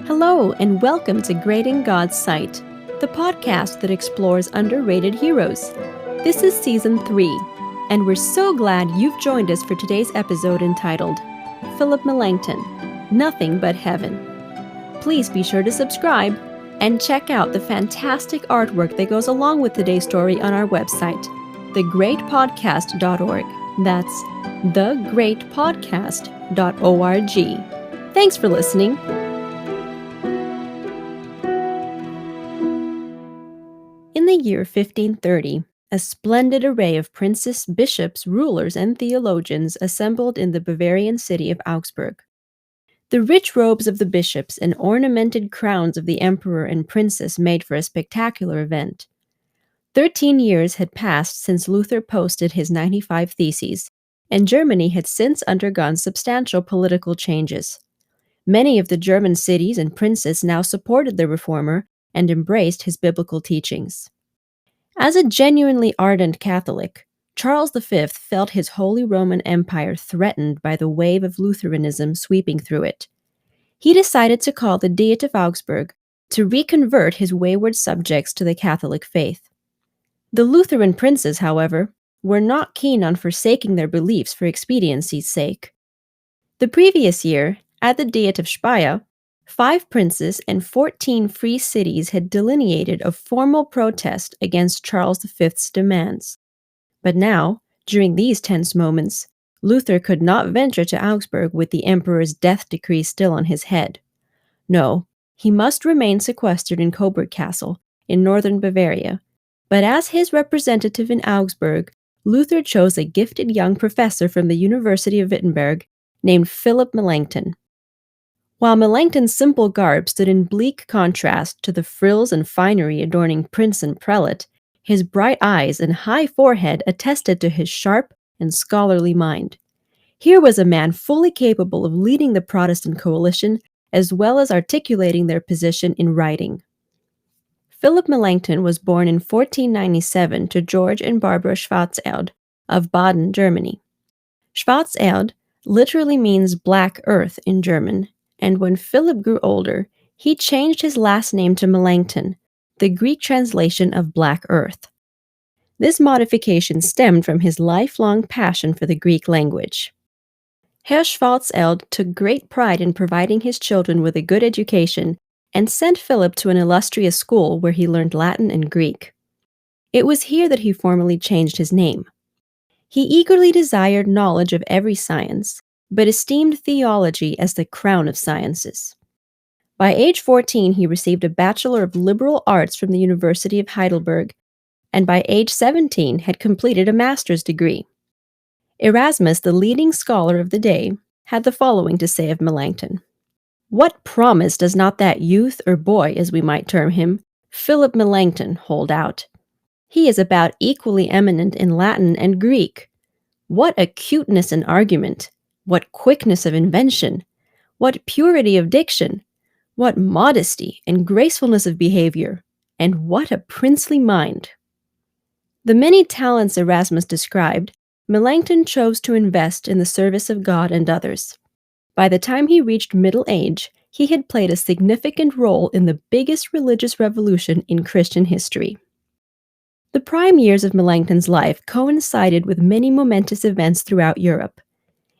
Hello, and welcome to Great in God's Sight, the podcast that explores underrated heroes. This is Season 3, and we're so glad you've joined us for today's episode entitled Philipp Melanchthon, Nothing But Heaven. Please be sure to subscribe and check out the fantastic artwork that goes along with today's story on our website, thegreatpodcast.org. That's thegreatpodcast.org. Thanks for listening. In the year 1530, a splendid array of princes, bishops, rulers, and theologians assembled in the Bavarian city of Augsburg. The rich robes of the bishops and ornamented crowns of the emperor and princess made for a spectacular event. 13 years had passed since Luther posted his 95 Theses, and Germany had since undergone substantial political changes. Many of the German cities and princes now supported the reformer and embraced his biblical teachings. As a genuinely ardent Catholic, Charles V felt his Holy Roman Empire threatened by the wave of Lutheranism sweeping through it. He decided to call the Diet of Augsburg to reconvert his wayward subjects to the Catholic faith. The Lutheran princes, however, were not keen on forsaking their beliefs for expediency's sake. The previous year, at the Diet of Speyer, 5 princes and 14 free cities had delineated a formal protest against Charles V's demands. But now, during these tense moments, Luther could not venture to Augsburg with the emperor's death decree still on his head. No, he must remain sequestered in Coburg Castle, in northern Bavaria. But as his representative in Augsburg, Luther chose a gifted young professor from the University of Wittenberg named Philipp Melanchthon. While Melanchthon's simple garb stood in bleak contrast to the frills and finery adorning prince and prelate, his bright eyes and high forehead attested to his sharp and scholarly mind. Here was a man fully capable of leading the Protestant coalition as well as articulating their position in writing. Philipp Melanchthon was born in 1497 to George and Barbara Schwarzerd of Baden, Germany. Schwarzerd literally means black earth in German, and when Philip grew older, he changed his last name to Melanchthon, the Greek translation of Black Earth. This modification stemmed from his lifelong passion for the Greek language. Herr Schwarzerd took great pride in providing his children with a good education and sent Philip to an illustrious school where he learned Latin and Greek. It was here that he formally changed his name. He eagerly desired knowledge of every science, but esteemed theology as the crown of sciences. By age 14, he received a Bachelor of Liberal Arts from the University of Heidelberg, and by age 17 had completed a master's degree. Erasmus, the leading scholar of the day, had the following to say of Melanchthon. What promise does not that youth, or boy as we might term him, Philipp Melanchthon, hold out? He is about equally eminent in Latin and Greek. What acuteness in argument! What quickness of invention! What purity of diction! What modesty and gracefulness of behavior! And what a princely mind! The many talents Erasmus described, Melanchthon chose to invest in the service of God and others. By the time he reached middle age, he had played a significant role in the biggest religious revolution in Christian history. The prime years of Melanchthon's life coincided with many momentous events throughout Europe.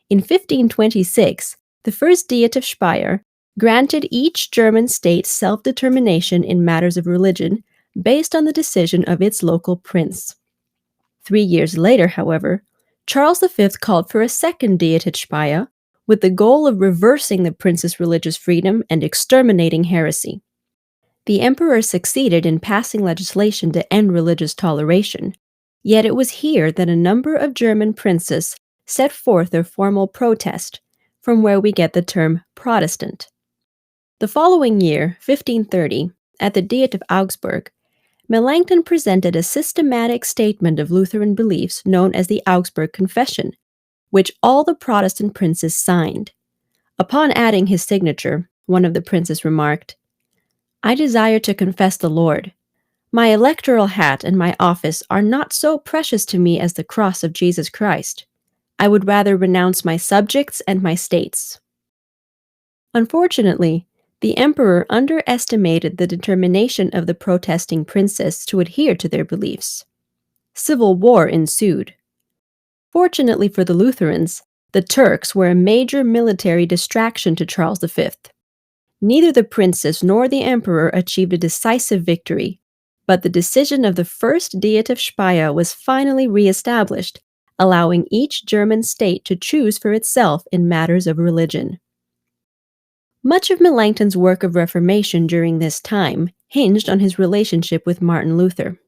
In 1526, the First Diet of Speyer granted each German state self-determination in matters of religion based on the decision of its local prince. 3 years later, however, Charles V called for a second Diet at Speyer with the goal of reversing the prince's religious freedom and exterminating heresy. The emperor succeeded in passing legislation to end religious toleration, yet it was here that a number of German princes set forth their formal protest, from where we get the term Protestant. The following year, 1530, at the Diet of Augsburg, Melanchthon presented a systematic statement of Lutheran beliefs known as the Augsburg Confession, which all the Protestant princes signed. Upon adding his signature, one of the princes remarked, "I desire to confess the Lord. My electoral hat and my office are not so precious to me as the cross of Jesus Christ. I would rather renounce my subjects and my states." Unfortunately, The emperor underestimated the determination of the protesting princes to adhere to their beliefs. Civil war ensued. Fortunately for the Lutherans, the Turks were a major military distraction to Charles V. Neither the princes nor the emperor achieved a decisive victory, but the decision of the First Diet of Speyer was finally re-established, allowing each German state to choose for itself in matters of religion. Much of Melanchthon's work of reformation during this time hinged on his relationship with Martin Luther.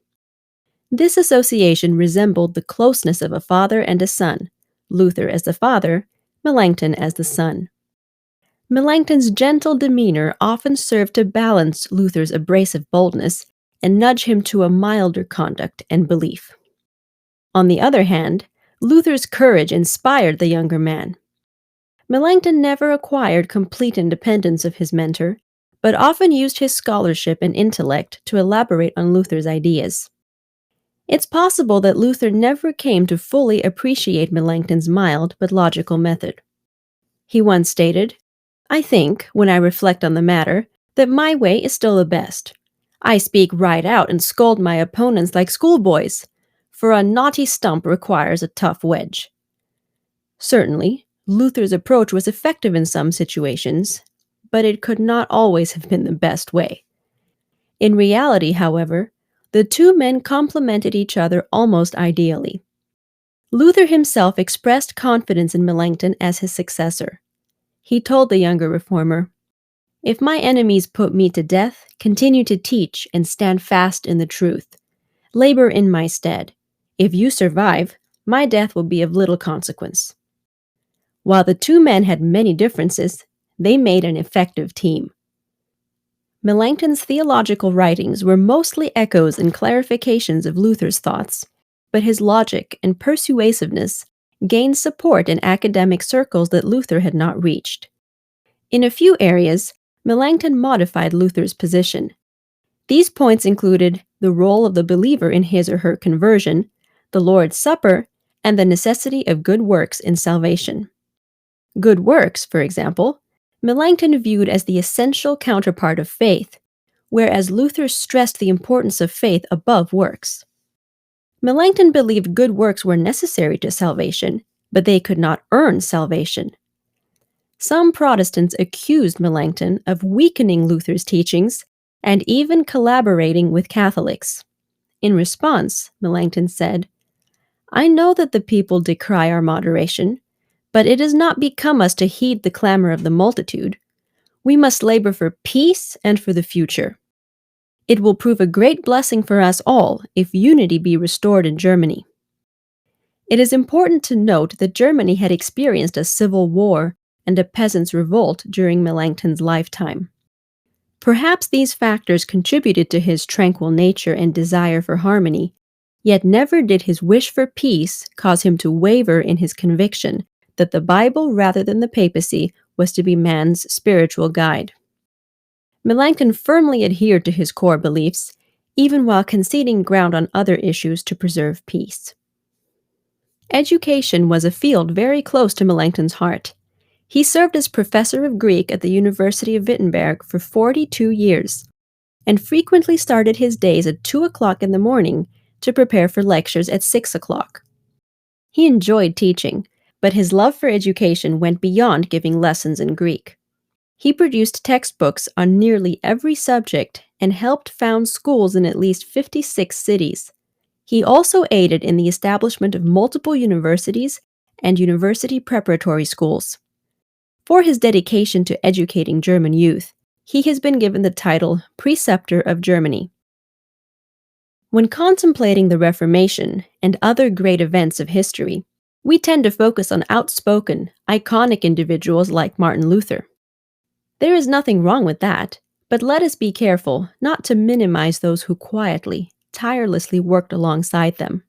This association resembled the closeness of a father and a son, Luther as the father, Melanchthon as the son. Melanchthon's gentle demeanor often served to balance Luther's abrasive boldness and nudge him to a milder conduct and belief. On the other hand, Luther's courage inspired the younger man. Melanchthon never acquired complete independence of his mentor, but often used his scholarship and intellect to elaborate on Luther's ideas. It's possible that Luther never came to fully appreciate Melanchthon's mild but logical method. He once stated, "I think, when I reflect on the matter, that my way is still the best. I speak right out and scold my opponents like schoolboys, for a knotty stump requires a tough wedge." Certainly, Luther's approach was effective in some situations, but it could not always have been the best way. In reality, however, the two men complemented each other almost ideally. Luther himself expressed confidence in Melanchthon as his successor. He told the younger reformer, "If my enemies put me to death, continue to teach and stand fast in the truth. Labor in my stead. If you survive, my death will be of little consequence." While the two men had many differences, they made an effective team. Melanchthon's theological writings were mostly echoes and clarifications of Luther's thoughts, but his logic and persuasiveness gained support in academic circles that Luther had not reached. In a few areas, Melanchthon modified Luther's position. These points included the role of the believer in his or her conversion, the Lord's Supper, and the necessity of good works in salvation. Good works, for example, Melanchthon viewed as the essential counterpart of faith, whereas Luther stressed the importance of faith above works. Melanchthon believed good works were necessary to salvation, but they could not earn salvation. Some Protestants accused Melanchthon of weakening Luther's teachings and even collaborating with Catholics. In response, Melanchthon said, "I know that the people decry our moderation, but it does not become us to heed the clamor of the multitude. We must labor for peace and for the future. It will prove a great blessing for us all if unity be restored in Germany." It is important to note that Germany had experienced a civil war and a peasants' revolt during Melanchthon's lifetime. Perhaps these factors contributed to his tranquil nature and desire for harmony, yet never did his wish for peace cause him to waver in his conviction that the Bible rather than the papacy was to be man's spiritual guide. Melanchthon firmly adhered to his core beliefs, even while conceding ground on other issues to preserve peace. Education was a field very close to Melanchthon's heart. He served as professor of Greek at the University of Wittenberg for 42 years, and frequently started his days at 2 o'clock in the morning to prepare for lectures at 6 o'clock. He enjoyed teaching, but his love for education went beyond giving lessons in Greek. He produced textbooks on nearly every subject and helped found schools in at least 56 cities. He also aided in the establishment of multiple universities and university preparatory schools. For his dedication to educating German youth, he has been given the title Preceptor of Germany. When contemplating the Reformation and other great events of history, we tend to focus on outspoken, iconic individuals like Martin Luther. There is nothing wrong with that, but let us be careful not to minimize those who quietly, tirelessly worked alongside them.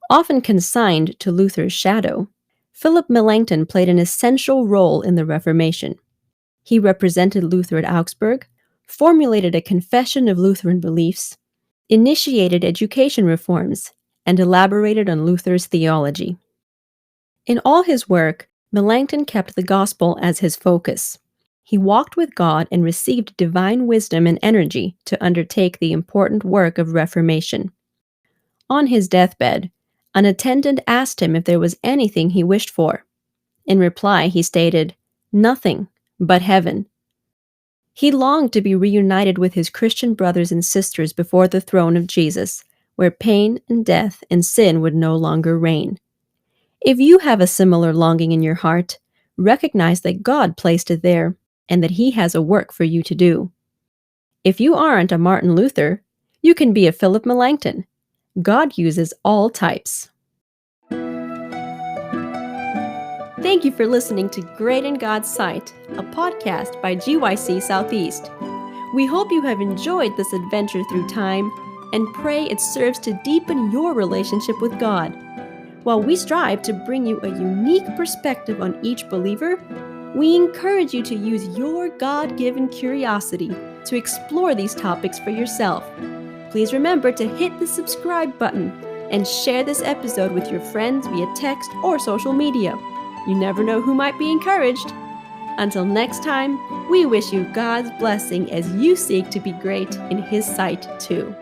Often consigned to Luther's shadow, Philipp Melanchthon played an essential role in the Reformation. He represented Luther at Augsburg, formulated a confession of Lutheran beliefs, initiated education reforms, and elaborated on Luther's theology. In all his work, Melanchthon kept the gospel as his focus. He walked with God and received divine wisdom and energy to undertake the important work of reformation. On his deathbed, an attendant asked him if there was anything he wished for. In reply, he stated, "Nothing but heaven." He longed to be reunited with his Christian brothers and sisters before the throne of Jesus, where pain and death and sin would no longer reign. If you have a similar longing in your heart, recognize that God placed it there and that He has a work for you to do. If you aren't a Martin Luther, you can be a Philipp Melanchthon. God uses all types. Thank you for listening to Great in God's Sight, a podcast by GYC Southeast. We hope you have enjoyed this adventure through time and pray it serves to deepen your relationship with God. While we strive to bring you a unique perspective on each believer, we encourage you to use your God-given curiosity to explore these topics for yourself. Please remember to hit the subscribe button and share this episode with your friends via text or social media. You never know who might be encouraged. Until next time, we wish you God's blessing as you seek to be great in His sight too.